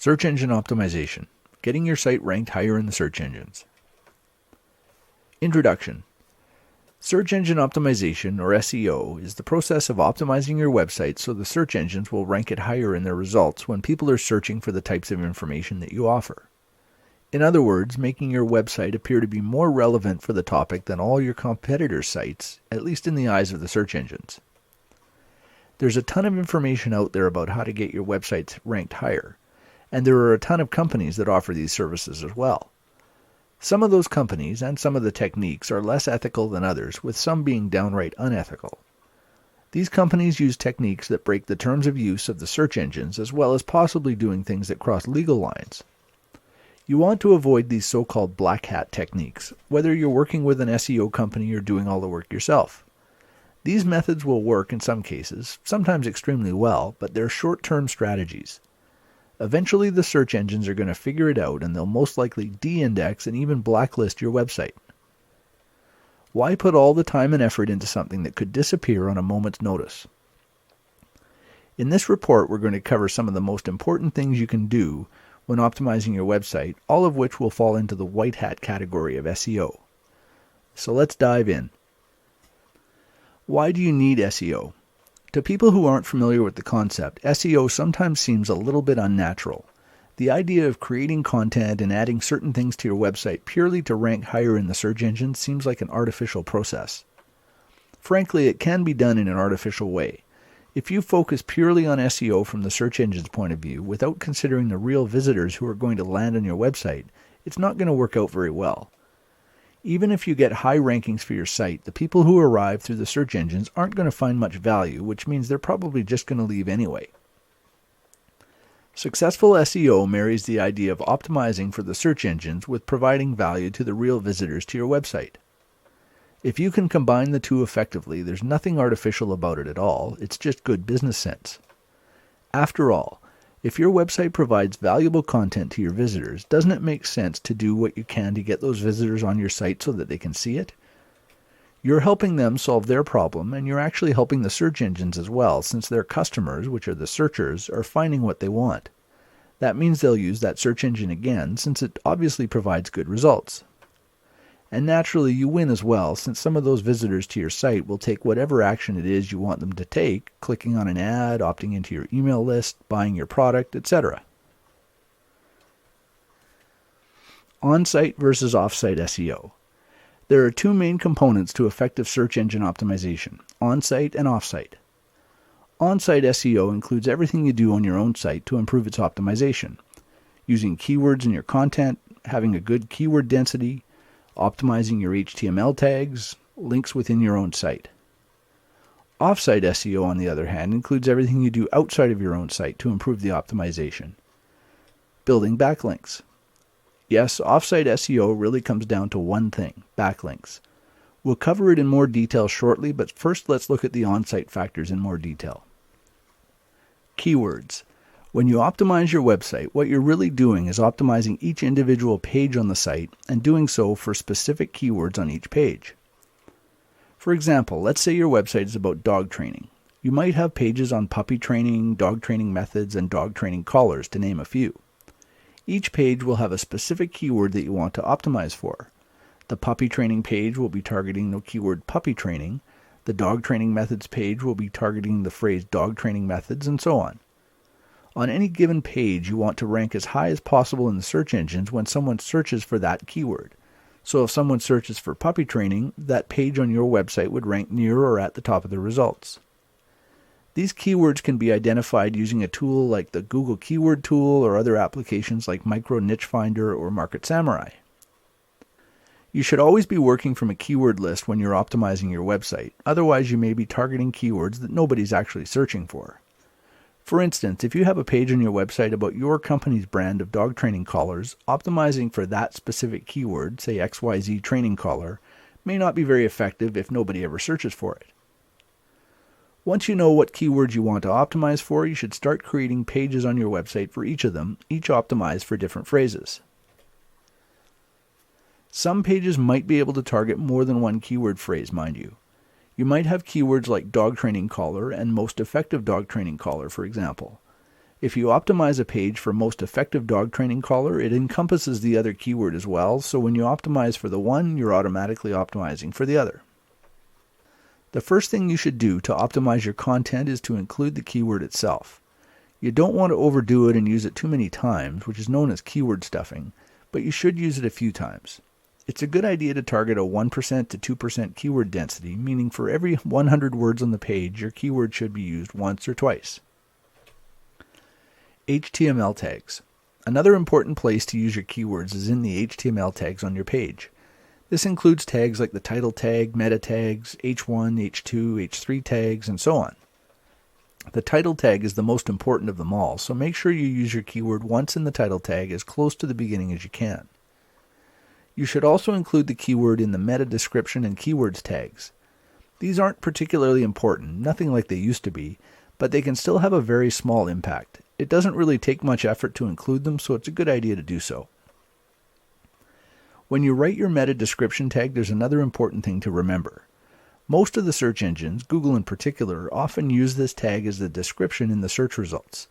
Search engine optimization. Getting your site ranked higher in the search engines. Introduction. Search engine optimization, or SEO, is the process of optimizing your website so the search engines will rank it higher in their results when people are searching for the types of information that you offer. In other words, making your website appear to be more relevant for the topic than all your competitors' sites, at least in the eyes of the search engines. There's a ton of information out there about how to get your websites ranked higher, and there are a ton of companies that offer these services as well. Some of those companies and some of the techniques are less ethical than others, with some being downright unethical. These companies use techniques that break the terms of use of the search engines, as well as possibly doing things that cross legal lines. You want to avoid these so-called black hat techniques, whether you're working with an SEO company or doing all the work yourself. These methods will work in some cases, sometimes extremely well, but they're short-term strategies. Eventually the search engines are going to figure it out, and they'll most likely de-index and even blacklist your website. Why put all the time and effort into something that could disappear on a moment's notice? In this report, we're going to cover some of the most important things you can do when optimizing your website, all of which will fall into the white hat category of SEO. So let's dive in. Why do you need SEO? To people who aren't familiar with the concept, SEO sometimes seems a little bit unnatural. The idea of creating content and adding certain things to your website purely to rank higher in the search engine seems like an artificial process. Frankly, it can be done in an artificial way. If you focus purely on SEO from the search engine's point of view, without considering the real visitors who are going to land on your website, it's not going to work out very well. Even if you get high rankings for your site, the people who arrive through the search engines aren't going to find much value, which means they're probably just going to leave anyway. Successful SEO marries the idea of optimizing for the search engines with providing value to the real visitors to your website. If you can combine the two effectively, there's nothing artificial about it at all. It's just good business sense. After all, if your website provides valuable content to your visitors, doesn't it make sense to do what you can to get those visitors on your site so that they can see it? You're helping them solve their problem, and you're actually helping the search engines as well, since their customers, which are the searchers, are finding what they want. That means they'll use that search engine again, since it obviously provides good results. And naturally, you win as well, since some of those visitors to your site will take whatever action it is you want them to take, clicking on an ad, opting into your email list, buying your product, etc. On-site versus off-site SEO. There are two main components to effective search engine optimization, on-site and off-site. On-site SEO includes everything you do on your own site to improve its optimization, using keywords in your content, having a good keyword density, optimizing your HTML tags, links within your own site. Off-site SEO, on the other hand, includes everything you do outside of your own site to improve the optimization. Building backlinks. Yes, off-site SEO really comes down to one thing, backlinks. We'll cover it in more detail shortly, but first let's look at the on-site factors in more detail. Keywords. When you optimize your website, what you're really doing is optimizing each individual page on the site and doing so for specific keywords on each page. For example, let's say your website is about dog training. You might have pages on puppy training, dog training methods, and dog training collars, to name a few. Each page will have a specific keyword that you want to optimize for. The puppy training page will be targeting the keyword puppy training. The dog training methods page will be targeting the phrase dog training methods, and so on. On any given page, you want to rank as high as possible in the search engines when someone searches for that keyword. So if someone searches for puppy training, that page on your website would rank near or at the top of the results. These keywords can be identified using a tool like the Google Keyword Tool or other applications like Micro Niche Finder or Market Samurai. You should always be working from a keyword list when you're optimizing your website, otherwise you may be targeting keywords that nobody's actually searching for. For instance, if you have a page on your website about your company's brand of dog training collars, optimizing for that specific keyword, say XYZ training collar, may not be very effective if nobody ever searches for it. Once you know what keywords you want to optimize for, you should start creating pages on your website for each of them, each optimized for different phrases. Some pages might be able to target more than one keyword phrase, mind you. You might have keywords like dog training collar and most effective dog training collar, for example. If you optimize a page for most effective dog training collar, it encompasses the other keyword as well, so when you optimize for the one, you're automatically optimizing for the other. The first thing you should do to optimize your content is to include the keyword itself. You don't want to overdo it and use it too many times, which is known as keyword stuffing, but you should use it a few times. It's a good idea to target a 1% to 2% keyword density, meaning for every 100 words on the page, your keyword should be used once or twice. HTML tags. Another important place to use your keywords is in the HTML tags on your page. This includes tags like the title tag, meta tags, H1, H2, H3 tags, and so on. The title tag is the most important of them all, so make sure you use your keyword once in the title tag as close to the beginning as you can. You should also include the keyword in the meta description and keywords tags. These aren't particularly important, nothing like they used to be, but they can still have a very small impact. It doesn't really take much effort to include them, so it's a good idea to do so. When you write your meta description tag, there's another important thing to remember. Most of the search engines, Google in particular, often use this tag as the description in the search results.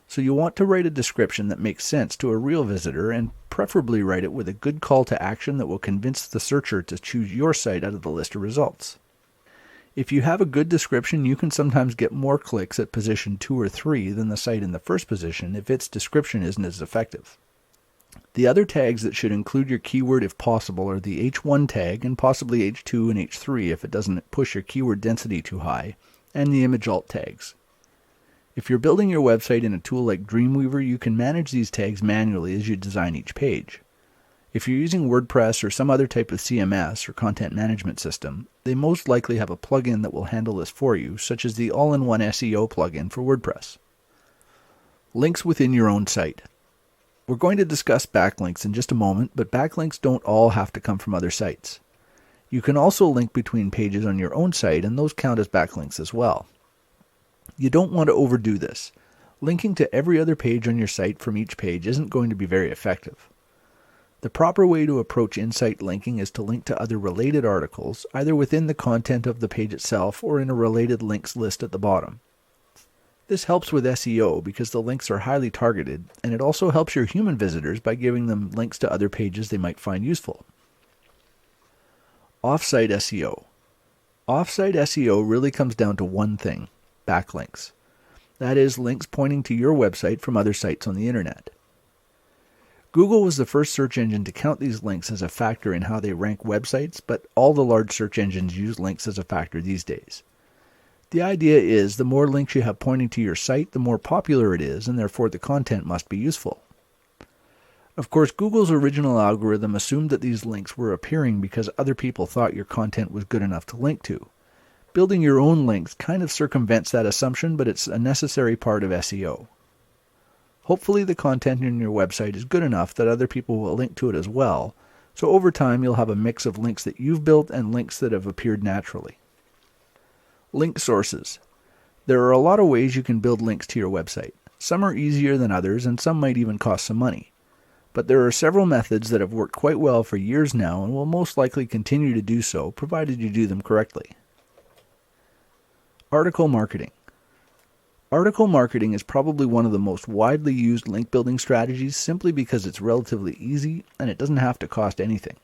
So you want to write a description that makes sense to a real visitor and preferably write it with a good call to action that will convince the searcher to choose your site out of the list of results. If you have a good description, you can sometimes get more clicks at position 2 or 3 than the site in the first position if its description isn't as effective. The other tags that should include your keyword if possible are the H1 tag and possibly H2 and H3 if it doesn't push your keyword density too high, and the image alt tags. If you're building your website in a tool like Dreamweaver, you can manage these tags manually as you design each page. If you're using WordPress or some other type of CMS or content management system, they most likely have a plugin that will handle this for you, such as the all-in-one SEO plugin for WordPress. Links within your own site. We're going to discuss backlinks in just a moment, but backlinks don't all have to come from other sites. You can also link between pages on your own site, and those count as backlinks as well. You don't want to overdo this. Linking to every other page on your site from each page isn't going to be very effective. The proper way to approach in-site linking is to link to other related articles, either within the content of the page itself or in a related links list at the bottom. This helps with SEO because the links are highly targeted, and it also helps your human visitors by giving them links to other pages they might find useful. Off-site SEO. Off-site SEO really comes down to one thing: backlinks. That is, links pointing to your website from other sites on the internet. Google was the first search engine to count these links as a factor in how they rank websites, but all the large search engines use links as a factor these days. The idea is the more links you have pointing to your site, the more popular it is, and therefore the content must be useful. Of course, Google's original algorithm assumed that these links were appearing because other people thought your content was good enough to link to. Building your own links kind of circumvents that assumption, but it's a necessary part of SEO. Hopefully the content in your website is good enough that other people will link to it as well, so over time you'll have a mix of links that you've built and links that have appeared naturally. Link sources. There are a lot of ways you can build links to your website. Some are easier than others, and some might even cost some money. But there are several methods that have worked quite well for years now and will most likely continue to do so, provided you do them correctly. Article marketing. Article marketing is probably one of the most widely used link building strategies simply because it's relatively easy and it doesn't have to cost anything.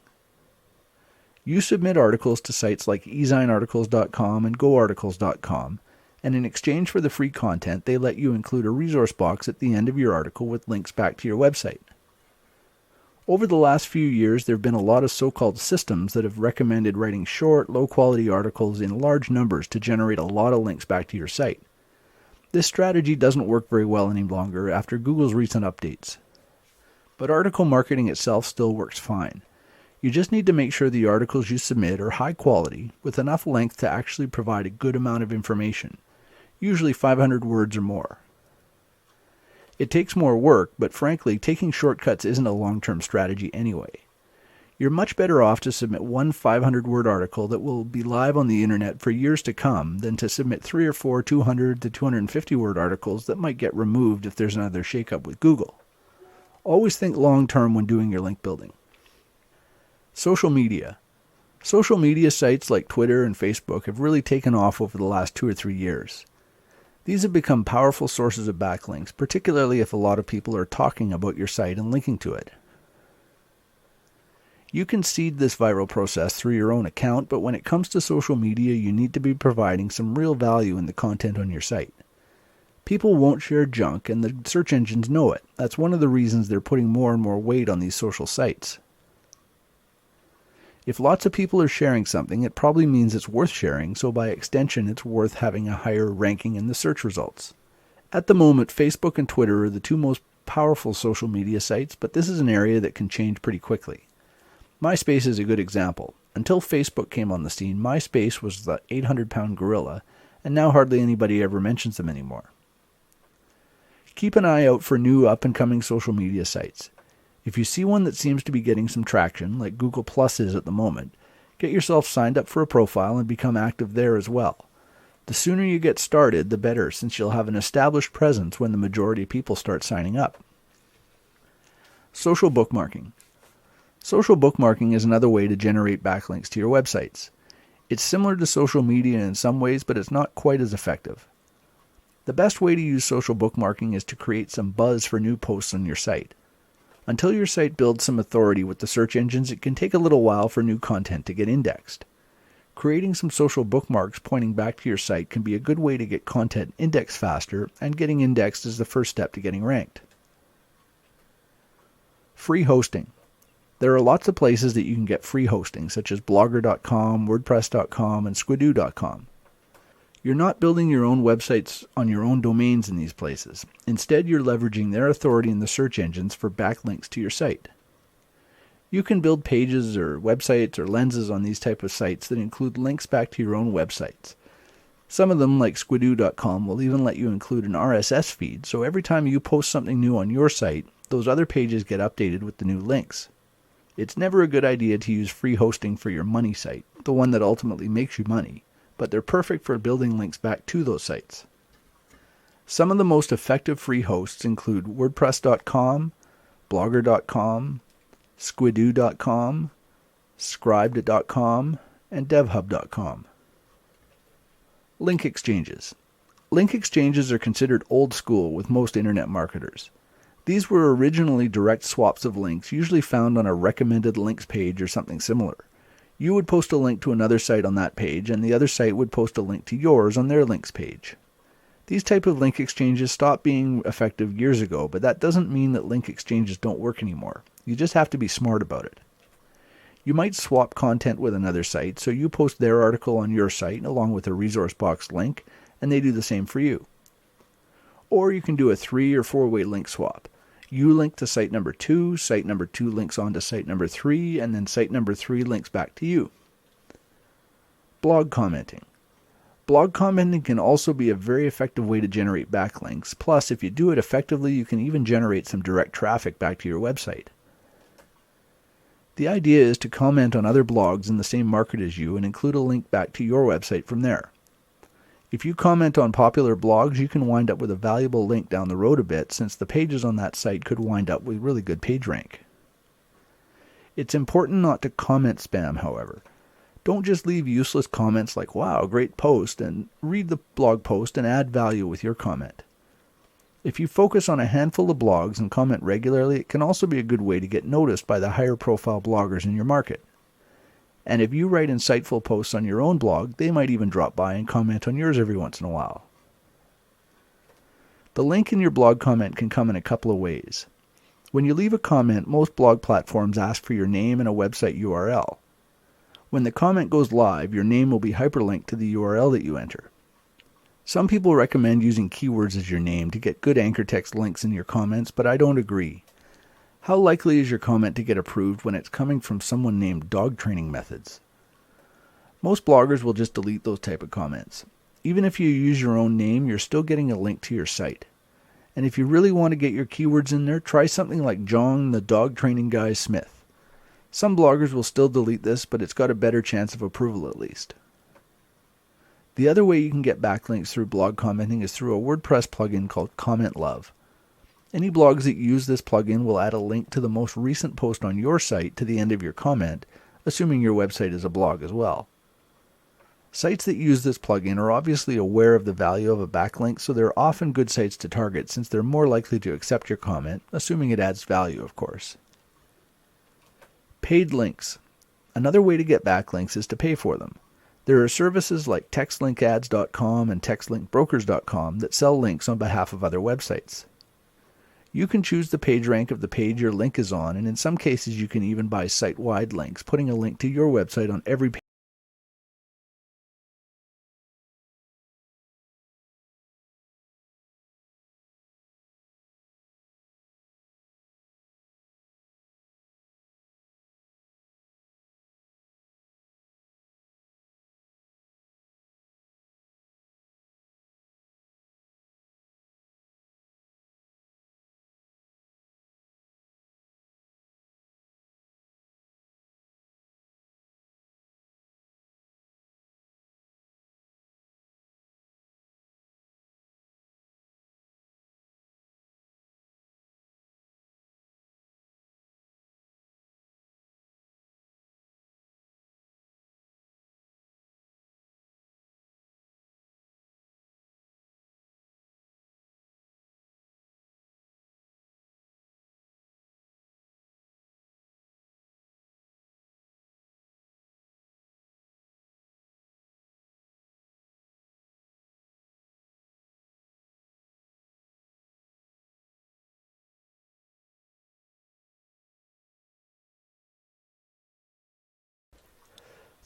You submit articles to sites like ezinearticles.com and goarticles.com, and in exchange for the free content, they let you include a resource box at the end of your article with links back to your website. Over the last few years, there have been a lot of so-called systems that have recommended writing short, low-quality articles in large numbers to generate a lot of links back to your site. This strategy doesn't work very well any longer after Google's recent updates. But article marketing itself still works fine. You just need to make sure the articles you submit are high quality, with enough length to actually provide a good amount of information, usually 500 words or more. It takes more work, but frankly, taking shortcuts isn't a long-term strategy anyway. You're much better off to submit one 500-word article that will be live on the internet for years to come than to submit 3 or 4 200 to 250-word articles that might get removed if there's another shakeup with Google. Always think long-term when doing your link building. Social media. Social media sites like Twitter and Facebook have really taken off over the last 2 or 3 years. These have become powerful sources of backlinks, particularly if a lot of people are talking about your site and linking to it. You can seed this viral process through your own account, but when it comes to social media, you need to be providing some real value in the content on your site. People won't share junk, and the search engines know it. That's one of the reasons they're putting more and more weight on these social sites. If lots of people are sharing something, it probably means it's worth sharing, so by extension, it's worth having a higher ranking in the search results. At the moment, Facebook and Twitter are the two most powerful social media sites, but this is an area that can change pretty quickly. MySpace is a good example. Until Facebook came on the scene, MySpace was the 800-pound gorilla, and now hardly anybody ever mentions them anymore. Keep an eye out for new up-and-coming social media sites. If you see one that seems to be getting some traction, like Google Plus is at the moment, get yourself signed up for a profile and become active there as well. The sooner you get started, the better, since you'll have an established presence when the majority of people start signing up. Social bookmarking. Social bookmarking is another way to generate backlinks to your websites. It's similar to social media in some ways, but it's not quite as effective. The best way to use social bookmarking is to create some buzz for new posts on your site. Until your site builds some authority with the search engines, it can take a little while for new content to get indexed. Creating some social bookmarks pointing back to your site can be a good way to get content indexed faster, and getting indexed is the first step to getting ranked. Free hosting. There are lots of places that you can get free hosting, such as blogger.com, wordpress.com, and squidoo.com. You're not building your own websites on your own domains in these places. Instead, you're leveraging their authority in the search engines for backlinks to your site. You can build pages or websites or lenses on these type of sites that include links back to your own websites. Some of them, like squidoo.com, will even let you include an RSS feed, so every time you post something new on your site, those other pages get updated with the new links. It's never a good idea to use free hosting for your money site, the one that ultimately makes you money, but they're perfect for building links back to those sites. Some of the most effective free hosts include wordpress.com, blogger.com, squidoo.com, scribed.com, and devhub.com. Link exchanges. Link exchanges are considered old school with most internet marketers. These were originally direct swaps of links, usually found on a recommended links page or something similar. You would post a link to another site on that page, and the other site would post a link to yours on their links page. These type of link exchanges stopped being effective years ago, but that doesn't mean that link exchanges don't work anymore. You just have to be smart about it. You might swap content with another site, so you post their article on your site along with a resource box link, and they do the same for you. Or you can do a 3- or 4-way link swap. You link to site number 2, site number 2 links on to site number 3, and then site number 3 links back to you. Blog commenting. Blog commenting can also be a very effective way to generate backlinks. Plus, if you do it effectively, you can even generate some direct traffic back to your website. The idea is to comment on other blogs in the same market as you and include a link back to your website from there. If you comment on popular blogs, you can wind up with a valuable link down the road a bit, since the pages on that site could wind up with really good page rank. It's important not to comment spam, however. Don't just leave useless comments like, "Wow, great post," and read the blog post and add value with your comment. If you focus on a handful of blogs and comment regularly, it can also be a good way to get noticed by the higher profile bloggers in your market. And if you write insightful posts on your own blog, they might even drop by and comment on yours every once in a while. The link in your blog comment can come in a couple of ways. When you leave a comment, most blog platforms ask for your name and a website URL. When the comment goes live, your name will be hyperlinked to the URL that you enter. Some people recommend using keywords as your name to get good anchor text links in your comments, but I don't agree. How likely is your comment to get approved when it's coming from someone named Dog Training Methods? Most bloggers will just delete those type of comments. Even if you use your own name, you're still getting a link to your site. And if you really want to get your keywords in there, try something like John the Dog Training Guy Smith. Some bloggers will still delete this, but it's got a better chance of approval at least. The other way you can get backlinks through blog commenting is through a WordPress plugin called Comment Love. Any blogs that use this plugin will add a link to the most recent post on your site to the end of your comment, assuming your website is a blog as well. Sites that use this plugin are obviously aware of the value of a backlink, so they're often good sites to target since they're more likely to accept your comment, assuming it adds value, of course. Paid links. Another way to get backlinks is to pay for them. There are services like textlinkads.com and textlinkbrokers.com that sell links on behalf of other websites. You can choose the page rank of the page your link is on, and in some cases you can even buy site-wide links, putting a link to your website on every page.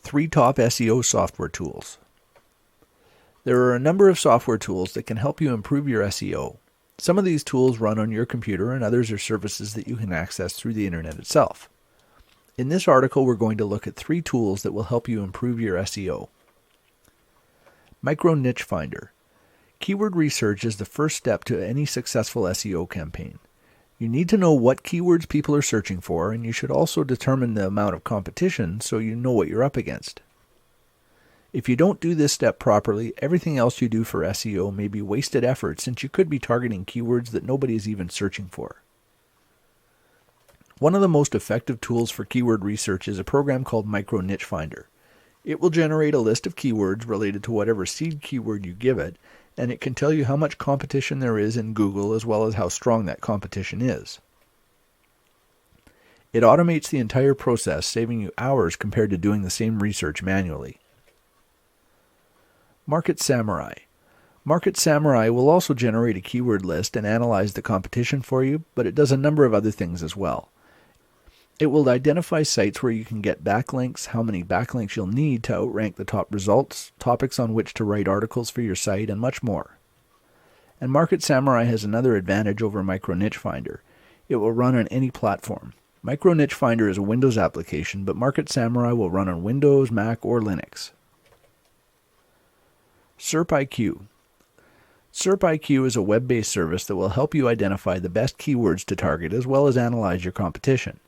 Three top SEO software tools. There are a number of software tools that can help you improve your SEO. Some of these tools run on your computer and others are services that you can access through the internet itself. In this article, we're going to look at 3 tools that will help you improve your SEO. Micro Niche Finder. Keyword research is the first step to any successful SEO campaign. You need to know what keywords people are searching for, and you should also determine the amount of competition so you know what you're up against. If you don't do this step properly, everything else you do for SEO may be wasted effort since you could be targeting keywords that nobody is even searching for. One of the most effective tools for keyword research is a program called Micro Niche Finder. It will generate a list of keywords related to whatever seed keyword you give it, and it can tell you how much competition there is in Google as well as how strong that competition is. It automates the entire process, saving you hours compared to doing the same research manually. Market Samurai. Market Samurai will also generate a keyword list and analyze the competition for you, but it does a number of other things as well. It will identify sites where you can get backlinks, how many backlinks you'll need to outrank the top results, topics on which to write articles for your site, and much more. And Market Samurai has another advantage over Micro Niche Finder. It will run on any platform. Micro Niche Finder is a Windows application, but Market Samurai will run on Windows, Mac, or Linux. SERP SERP is a web-based service that will help you identify the best keywords to target as well as analyze your competition.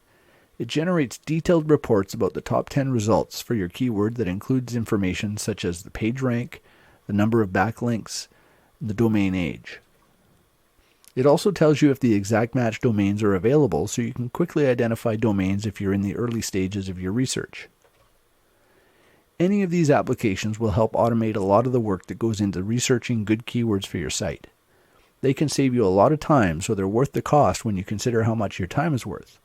It generates detailed reports about the top 10 results for your keyword that includes information such as the page rank, the number of backlinks, and the domain age. It also tells you if the exact match domains are available so you can quickly identify domains if you're in the early stages of your research. Any of these applications will help automate a lot of the work that goes into researching good keywords for your site. They can save you a lot of time, so they're worth the cost when you consider how much your time is worth.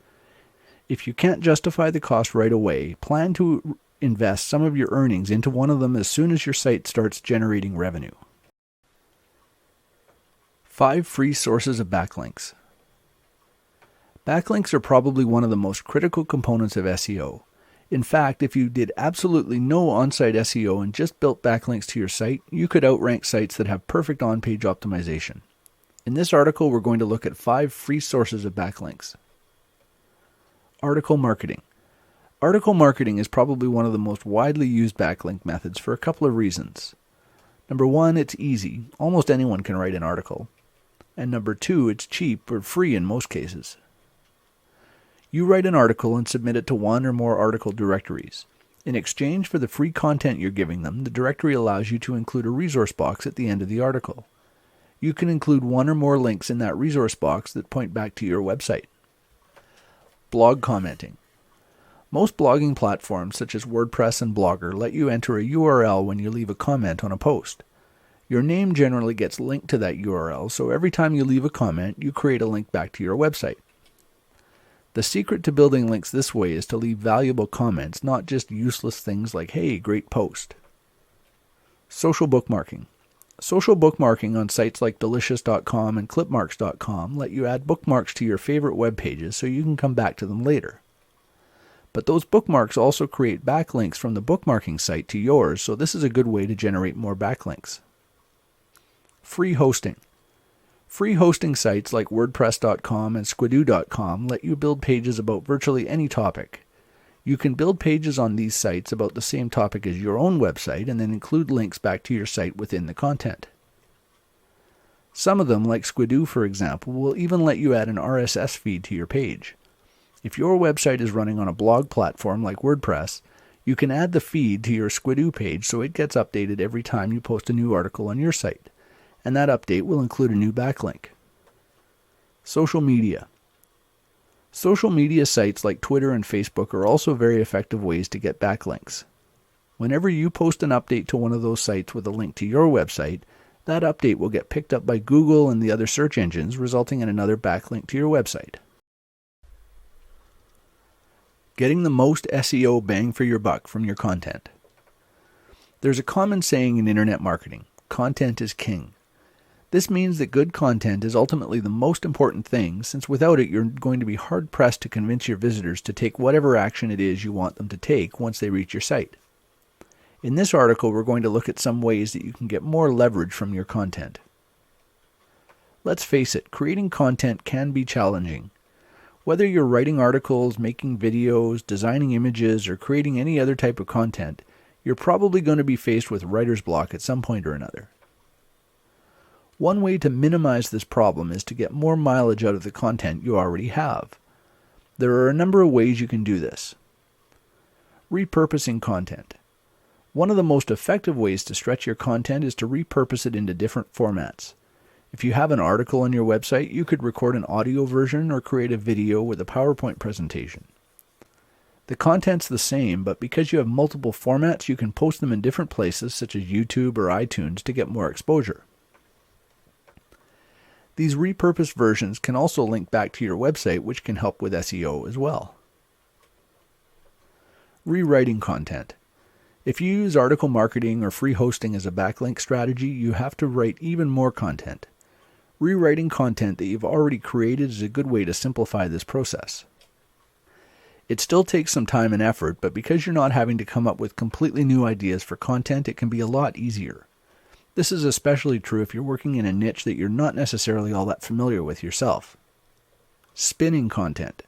If you can't justify the cost right away, plan to invest some of your earnings into one of them as soon as your site starts generating revenue. 5 free sources of backlinks. Backlinks are probably one of the most critical components of SEO. In fact, if you did absolutely no on-site SEO and just built backlinks to your site, you could outrank sites that have perfect on-page optimization. In this article, we're going to look at 5 free sources of backlinks. Article marketing. Article marketing is probably one of the most widely used backlink methods for a couple of reasons. Number 1, it's easy. Almost anyone can write an article. And number 2, it's cheap or free in most cases. You write an article and submit it to one or more article directories. In exchange for the free content you're giving them, the directory allows you to include a resource box at the end of the article. You can include one or more links in that resource box that point back to your website. Blog commenting. Most blogging platforms such as WordPress and Blogger let you enter a URL when you leave a comment on a post. Your name generally gets linked to that URL, so every time you leave a comment, you create a link back to your website. The secret to building links this way is to leave valuable comments, not just useless things like, "Hey, great post." Social bookmarking. Social bookmarking on sites like delicious.com and clipmarks.com let you add bookmarks to your favorite web pages so you can come back to them later. But those bookmarks also create backlinks from the bookmarking site to yours, so this is a good way to generate more backlinks. Free hosting. Free hosting sites like WordPress.com and Squidoo.com let you build pages about virtually any topic. You can build pages on these sites about the same topic as your own website and then include links back to your site within the content. Some of them, like Squidoo for example, will even let you add an RSS feed to your page. If your website is running on a blog platform like WordPress, you can add the feed to your Squidoo page so it gets updated every time you post a new article on your site, and that update will include a new backlink. Social media. Social media sites like Twitter and Facebook are also very effective ways to get backlinks. Whenever you post an update to one of those sites with a link to your website, that update will get picked up by Google and the other search engines, resulting in another backlink to your website. Getting the most SEO bang for your buck from your content. There's a common saying in internet marketing, content is king. This means that good content is ultimately the most important thing, since without it you're going to be hard-pressed to convince your visitors to take whatever action it is you want them to take once they reach your site. In this article, we're going to look at some ways that you can get more leverage from your content. Let's face it, creating content can be challenging. Whether you're writing articles, making videos, designing images, or creating any other type of content, you're probably going to be faced with writer's block at some point or another. One way to minimize this problem is to get more mileage out of the content you already have. There are a number of ways you can do this. Repurposing content. One of the most effective ways to stretch your content is to repurpose it into different formats. If you have an article on your website, you could record an audio version or create a video with a PowerPoint presentation. The content's the same, but because you have multiple formats, you can post them in different places such as YouTube or iTunes to get more exposure. These repurposed versions can also link back to your website, which can help with SEO as well. Rewriting content. If you use article marketing or free hosting as a backlink strategy, you have to write even more content. Rewriting content that you've already created is a good way to simplify this process. It still takes some time and effort, but because you're not having to come up with completely new ideas for content, it can be a lot easier. This is especially true if you're working in a niche that you're not necessarily all that familiar with yourself. Spinning content.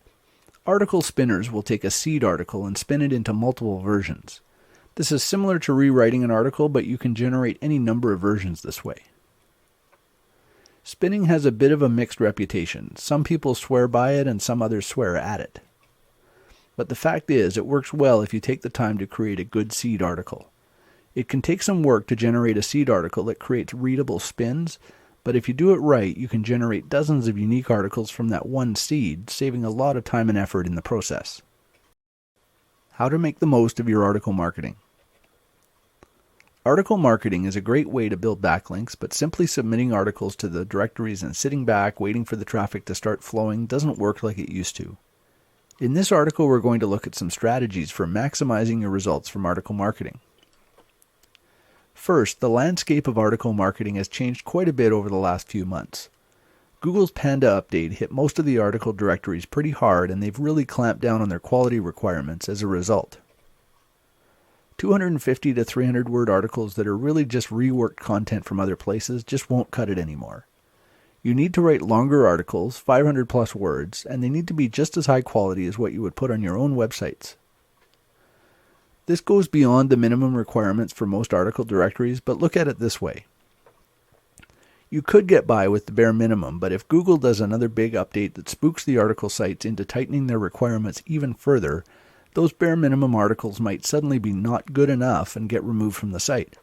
Article spinners will take a seed article and spin it into multiple versions. This is similar to rewriting an article, but you can generate any number of versions this way. Spinning has a bit of a mixed reputation. Some people swear by it and some others swear at it. But the fact is, it works well if you take the time to create a good seed article. It can take some work to generate a seed article that creates readable spins, but if you do it right, you can generate dozens of unique articles from that one seed, saving a lot of time and effort in the process. How to make the most of your article marketing. Article marketing is a great way to build backlinks, but simply submitting articles to the directories and sitting back waiting for the traffic to start flowing doesn't work like it used to. In this article, we're going to look at some strategies for maximizing your results from article marketing. First, the landscape of article marketing has changed quite a bit over the last few months. Google's Panda update hit most of the article directories pretty hard, and they've really clamped down on their quality requirements as a result. 250 to 300 word articles that are really just reworked content from other places just won't cut it anymore. You need to write longer articles, 500 plus words, and they need to be just as high quality as what you would put on your own websites. This goes beyond the minimum requirements for most article directories, but look at it this way. You could get by with the bare minimum, but if Google does another big update that spooks the article sites into tightening their requirements even further, those bare minimum articles might suddenly be not good enough and get removed from the site.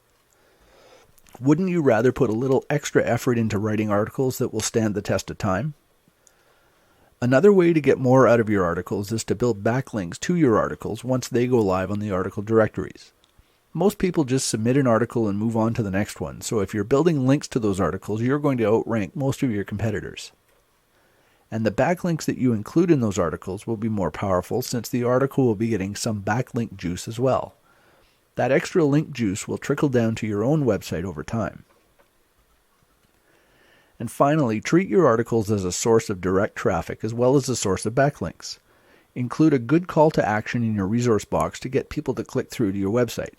Wouldn't you rather put a little extra effort into writing articles that will stand the test of time? Another way to get more out of your articles is to build backlinks to your articles once they go live on the article directories. Most people just submit an article and move on to the next one, so if you're building links to those articles, you're going to outrank most of your competitors. And the backlinks that you include in those articles will be more powerful since the article will be getting some backlink juice as well. That extra link juice will trickle down to your own website over time. And finally, treat your articles as a source of direct traffic as well as a source of backlinks. Include a good call to action in your resource box to get people to click through to your website.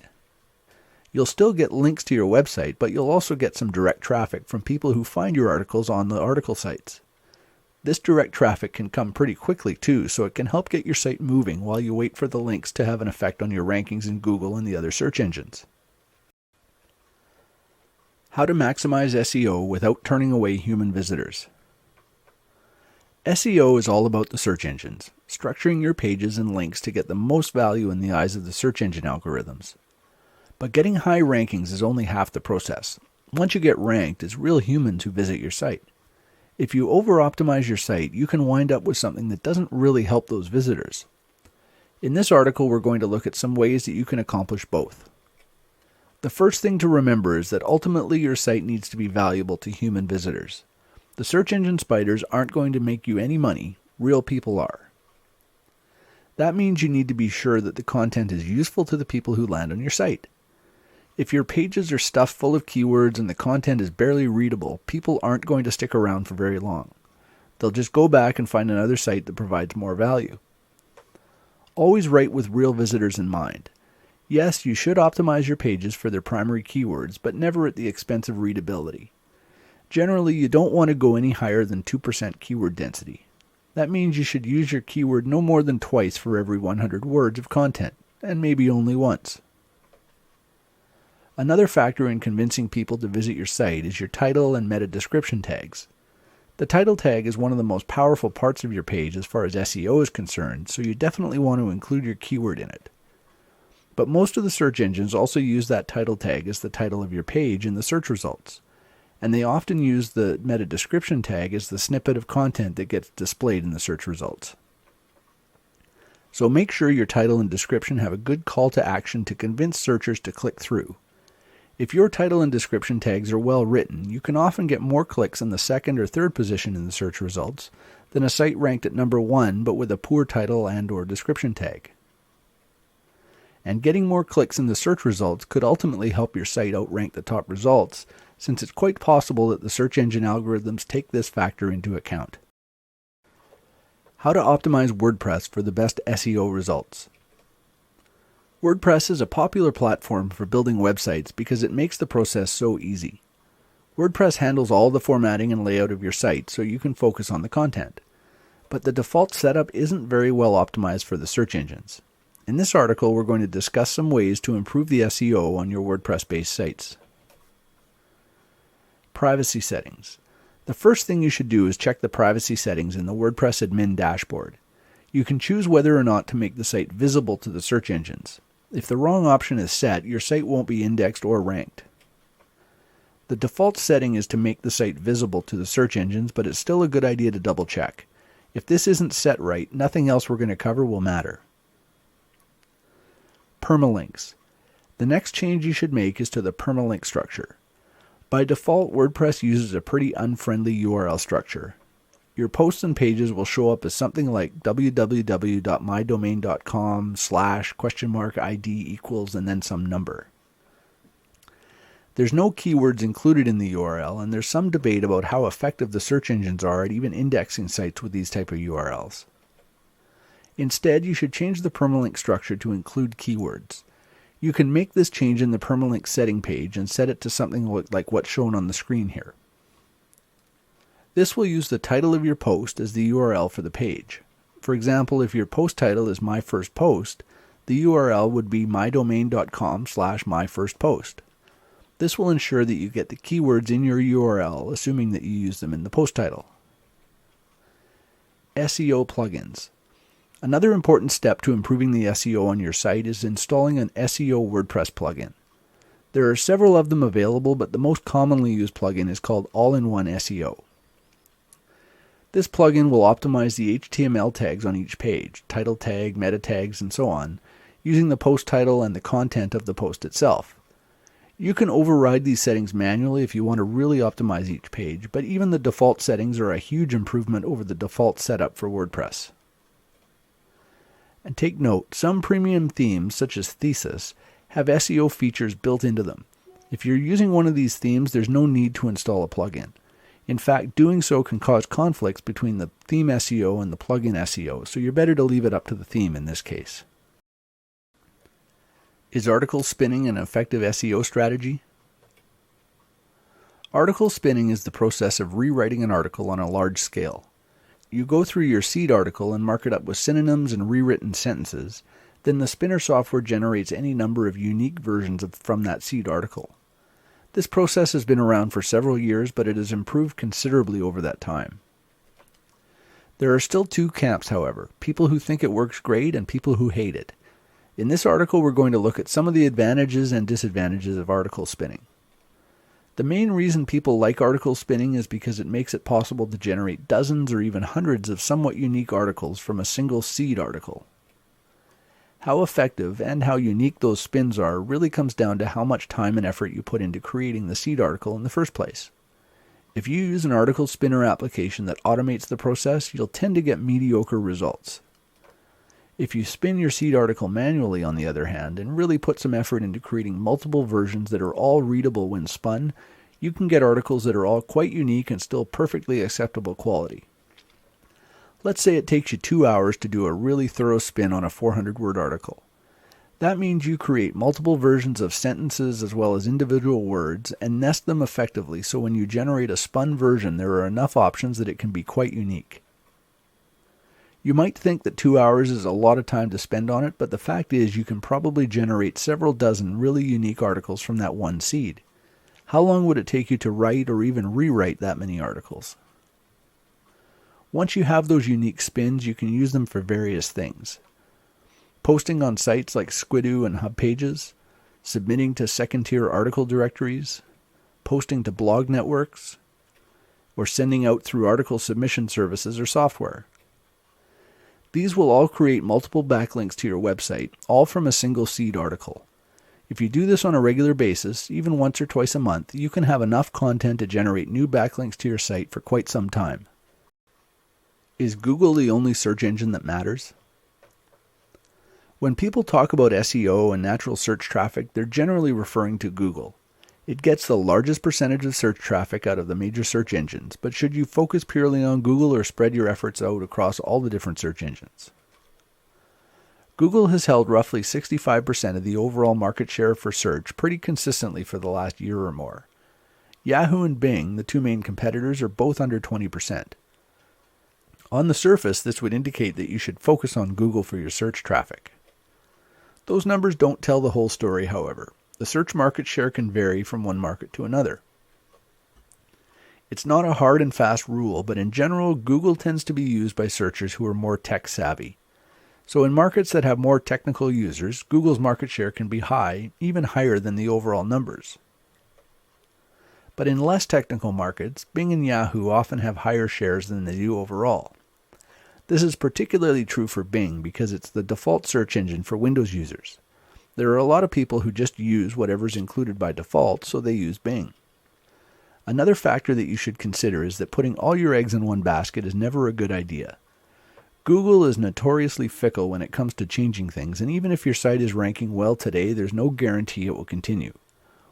You'll still get links to your website, but you'll also get some direct traffic from people who find your articles on the article sites. This direct traffic can come pretty quickly too, so it can help get your site moving while you wait for the links to have an effect on your rankings in Google and the other search engines. How to maximize SEO without turning away human visitors. SEO is all about the search engines, structuring your pages and links to get the most value in the eyes of the search engine algorithms. But getting high rankings is only half the process. Once you get ranked, it's real humans who visit your site. If you over-optimize your site, you can wind up with something that doesn't really help those visitors. In this article, we're going to look at some ways that you can accomplish both. The first thing to remember is that ultimately your site needs to be valuable to human visitors. The search engine spiders aren't going to make you any money, real people are. That means you need to be sure that the content is useful to the people who land on your site. If your pages are stuffed full of keywords and the content is barely readable, people aren't going to stick around for very long. They'll just go back and find another site that provides more value. Always write with real visitors in mind. Yes, you should optimize your pages for their primary keywords, but never at the expense of readability. Generally, you don't want to go any higher than 2% keyword density. That means you should use your keyword no more than twice for every 100 words of content, and maybe only once. Another factor in convincing people to visit your site is your title and meta description tags. The title tag is one of the most powerful parts of your page as far as SEO is concerned, so you definitely want to include your keyword in it. But most of the search engines also use that title tag as the title of your page in the search results, and they often use the meta description tag as the snippet of content that gets displayed in the search results. So make sure your title and description have a good call to action to convince searchers to click through. If your title and description tags are well written, you can often get more clicks in the second or third position in the search results than a site ranked at number 1 but with a poor title and/or description tag. And getting more clicks in the search results could ultimately help your site outrank the top results, since it's quite possible that the search engine algorithms take this factor into account. How to optimize WordPress for the best SEO results. WordPress is a popular platform for building websites because it makes the process so easy. WordPress handles all the formatting and layout of your site, so you can focus on the content. But the default setup isn't very well optimized for the search engines. In this article, we're going to discuss some ways to improve the SEO on your WordPress-based sites. Privacy settings. The first thing you should do is check the privacy settings in the WordPress admin dashboard. You can choose whether or not to make the site visible to the search engines. If the wrong option is set, your site won't be indexed or ranked. The default setting is to make the site visible to the search engines, but it's still a good idea to double check. If this isn't set right, nothing else we're going to cover will matter. Permalinks. The next change you should make is to the permalink structure. By default, WordPress uses a pretty unfriendly URL structure. Your posts and pages will show up as something like www.mydomain.com/?ID equals and then some number. There's no keywords included in the URL, and there's some debate about how effective the search engines are at even indexing sites with these type of URLs. Instead, you should change the permalink structure to include keywords. You can make this change in the permalink setting page and set it to something like what's shown on the screen here. This will use the title of your post as the URL for the page. For example, if your post title is My First Post, the URL would be mydomain.com/myfirstpost. This will ensure that you get the keywords in your URL, assuming that you use them in the post title. SEO plugins. Another important step to improving the SEO on your site is installing an SEO WordPress plugin. There are several of them available, but the most commonly used plugin is called All-in-One SEO. This plugin will optimize the HTML tags on each page, title tag, meta tags, and so on, using the post title and the content of the post itself. You can override these settings manually if you want to really optimize each page, but even the default settings are a huge improvement over the default setup for WordPress. And take note, some premium themes, such as Thesis, have SEO features built into them. If you're using one of these themes, there's no need to install a plugin. In fact, doing so can cause conflicts between the theme SEO and the plugin SEO, so you're better to leave it up to the theme in this case. Is article spinning an effective SEO strategy? Article spinning is the process of rewriting an article on a large scale. You go through your seed article and mark it up with synonyms and rewritten sentences, then the spinner software generates any number of unique versions from that seed article. This process has been around for several years, but it has improved considerably over that time. There are still two camps, however, people who think it works great and people who hate it. In this article, we're going to look at some of the advantages and disadvantages of article spinning. The main reason people like article spinning is because it makes it possible to generate dozens or even hundreds of somewhat unique articles from a single seed article. How effective and how unique those spins are really comes down to how much time and effort you put into creating the seed article in the first place. If you use an article spinner application that automates the process, you'll tend to get mediocre results. If you spin your seed article manually, on the other hand, and really put some effort into creating multiple versions that are all readable when spun, you can get articles that are all quite unique and still perfectly acceptable quality. Let's say it takes you 2 hours to do a really thorough spin on a 400-word article. That means you create multiple versions of sentences as well as individual words and nest them effectively so when you generate a spun version there are enough options that it can be quite unique. You might think that 2 hours is a lot of time to spend on it, but the fact is you can probably generate several dozen really unique articles from that one seed. How long would it take you to write or even rewrite that many articles? Once you have those unique spins, you can use them for various things. Posting on sites like Squidoo and Hub Pages, submitting to second-tier article directories, posting to blog networks, or sending out through article submission services or software. These will all create multiple backlinks to your website, all from a single seed article. If you do this on a regular basis, even once or twice a month, you can have enough content to generate new backlinks to your site for quite some time. Is Google the only search engine that matters? When people talk about SEO and natural search traffic, they're generally referring to Google. It gets the largest percentage of search traffic out of the major search engines, but should you focus purely on Google or spread your efforts out across all the different search engines? Google has held roughly 65% of the overall market share for search pretty consistently for the last year or more. Yahoo and Bing, the two main competitors, are both under 20%. On the surface, this would indicate that you should focus on Google for your search traffic. Those numbers don't tell the whole story, however. The search market share can vary from one market to another. It's not a hard and fast rule, but in general, Google tends to be used by searchers who are more tech savvy. So in markets that have more technical users, Google's market share can be high, even higher than the overall numbers. But in less technical markets, Bing and Yahoo often have higher shares than they do overall. This is particularly true for Bing because it's the default search engine for Windows users. There are a lot of people who just use whatever's included by default, so they use Bing. Another factor that you should consider is that putting all your eggs in one basket is never a good idea. Google is notoriously fickle when it comes to changing things, and even if your site is ranking well today, there's no guarantee it will continue.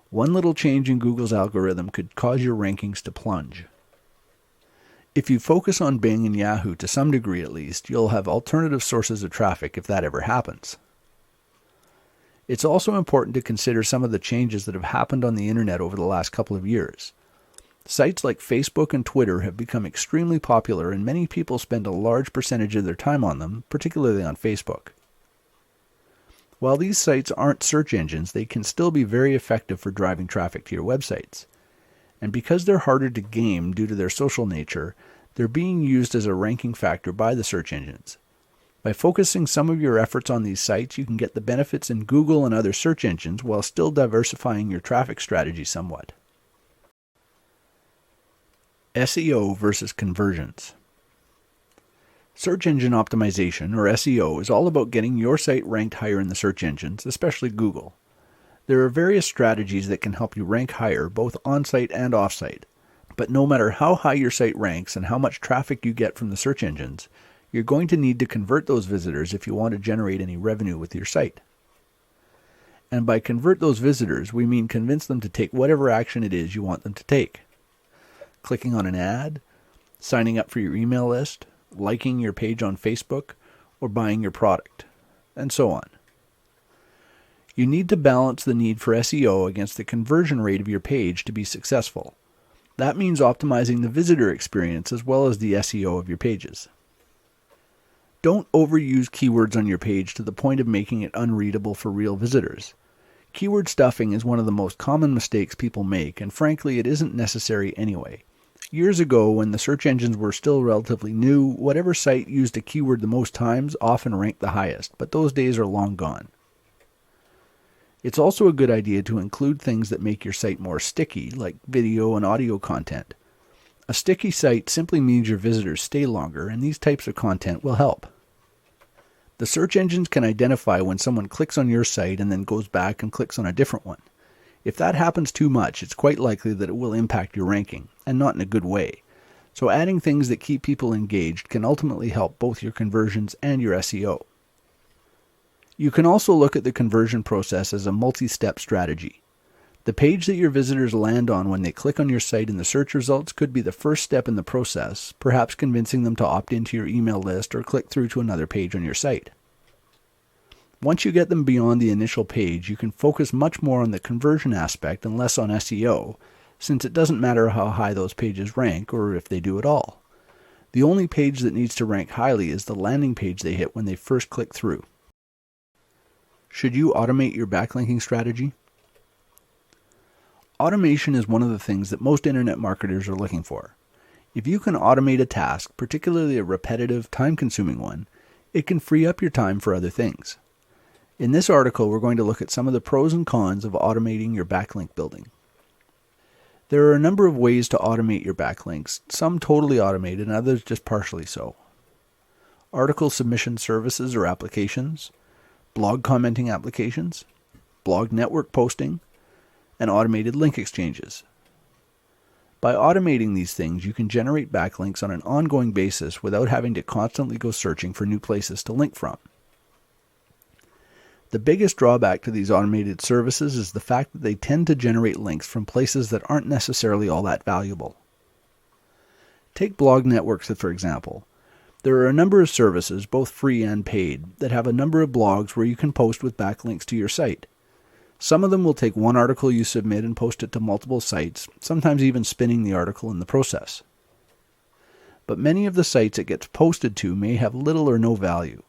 One little change in Google's algorithm could cause your rankings to plunge. If you focus on Bing and Yahoo to some degree at least, you'll have alternative sources of traffic if that ever happens. It's also important to consider some of the changes that have happened on the internet over the last couple of years. Sites like Facebook and Twitter have become extremely popular, and many people spend a large percentage of their time on them, particularly on Facebook. While these sites aren't search engines, they can still be very effective for driving traffic to your websites. And because they're harder to game due to their social nature, they're being used as a ranking factor by the search engines. By focusing some of your efforts on these sites, you can get the benefits in Google and other search engines while still diversifying your traffic strategy somewhat. SEO versus conversions. Search engine optimization, or SEO, is all about getting your site ranked higher in the search engines, especially Google. There are various strategies that can help you rank higher, both on-site and off-site. But no matter how high your site ranks and how much traffic you get from the search engines, you're going to need to convert those visitors if you want to generate any revenue with your site. And by convert those visitors, we mean convince them to take whatever action it is you want them to take. Clicking on an ad, signing up for your email list, liking your page on Facebook, or buying your product, and so on. You need to balance the need for SEO against the conversion rate of your page to be successful. That means optimizing the visitor experience as well as the SEO of your pages. Don't overuse keywords on your page to the point of making it unreadable for real visitors. Keyword stuffing is one of the most common mistakes people make, and frankly, it isn't necessary anyway. Years ago, when the search engines were still relatively new, whatever site used a keyword the most times often ranked the highest, but those days are long gone. It's also a good idea to include things that make your site more sticky, like video and audio content. A sticky site simply means your visitors stay longer, and these types of content will help. The search engines can identify when someone clicks on your site and then goes back and clicks on a different one. If that happens too much, it's quite likely that it will impact your ranking, and not in a good way. So adding things that keep people engaged can ultimately help both your conversions and your SEO. You can also look at the conversion process as a multi-step strategy. The page that your visitors land on when they click on your site in the search results could be the first step in the process, perhaps convincing them to opt into your email list or click through to another page on your site. Once you get them beyond the initial page, you can focus much more on the conversion aspect and less on SEO, since it doesn't matter how high those pages rank or if they do at all. The only page that needs to rank highly is the landing page they hit when they first click through. Should you automate your backlinking strategy? Automation is one of the things that most internet marketers are looking for. If you can automate a task, particularly a repetitive, time-consuming one, it can free up your time for other things. In this article, we're going to look at some of the pros and cons of automating your backlink building. There are a number of ways to automate your backlinks, some totally automated and others just partially so. Article submission services or applications, blog commenting applications, blog network posting, and automated link exchanges. By automating these things, you can generate backlinks on an ongoing basis without having to constantly go searching for new places to link from. The biggest drawback to these automated services is the fact that they tend to generate links from places that aren't necessarily all that valuable. Take blog networks, for example. There are a number of services, both free and paid, that have a number of blogs where you can post with backlinks to your site. Some of them will take one article you submit and post it to multiple sites, sometimes even spinning the article in the process. But many of the sites it gets posted to may have little or no value.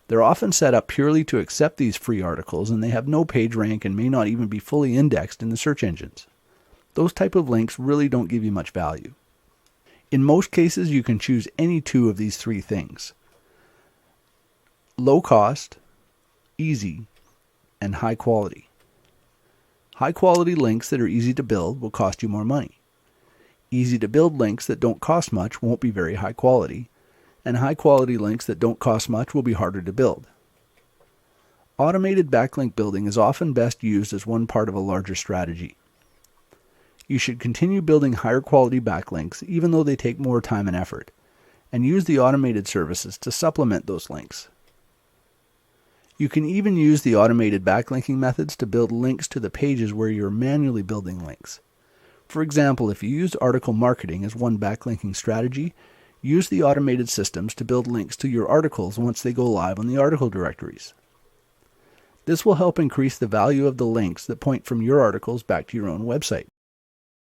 They're often set up purely to accept these free articles, and they have no page rank and may not even be fully indexed in the search engines. Those type of links really don't give you much value. In most cases, you can choose any two of these three things: low cost, easy, and high quality. High quality links that are easy to build will cost you more money. Easy to build links that don't cost much won't be very high quality, and high quality links that don't cost much will be harder to build. Automated backlink building is often best used as one part of a larger strategy. You should continue building higher quality backlinks even though they take more time and effort, and use the automated services to supplement those links. You can even use the automated backlinking methods to build links to the pages where you're manually building links. For example, if you use article marketing as one backlinking strategy, use the automated systems to build links to your articles once they go live on the article directories. This will help increase the value of the links that point from your articles back to your own website.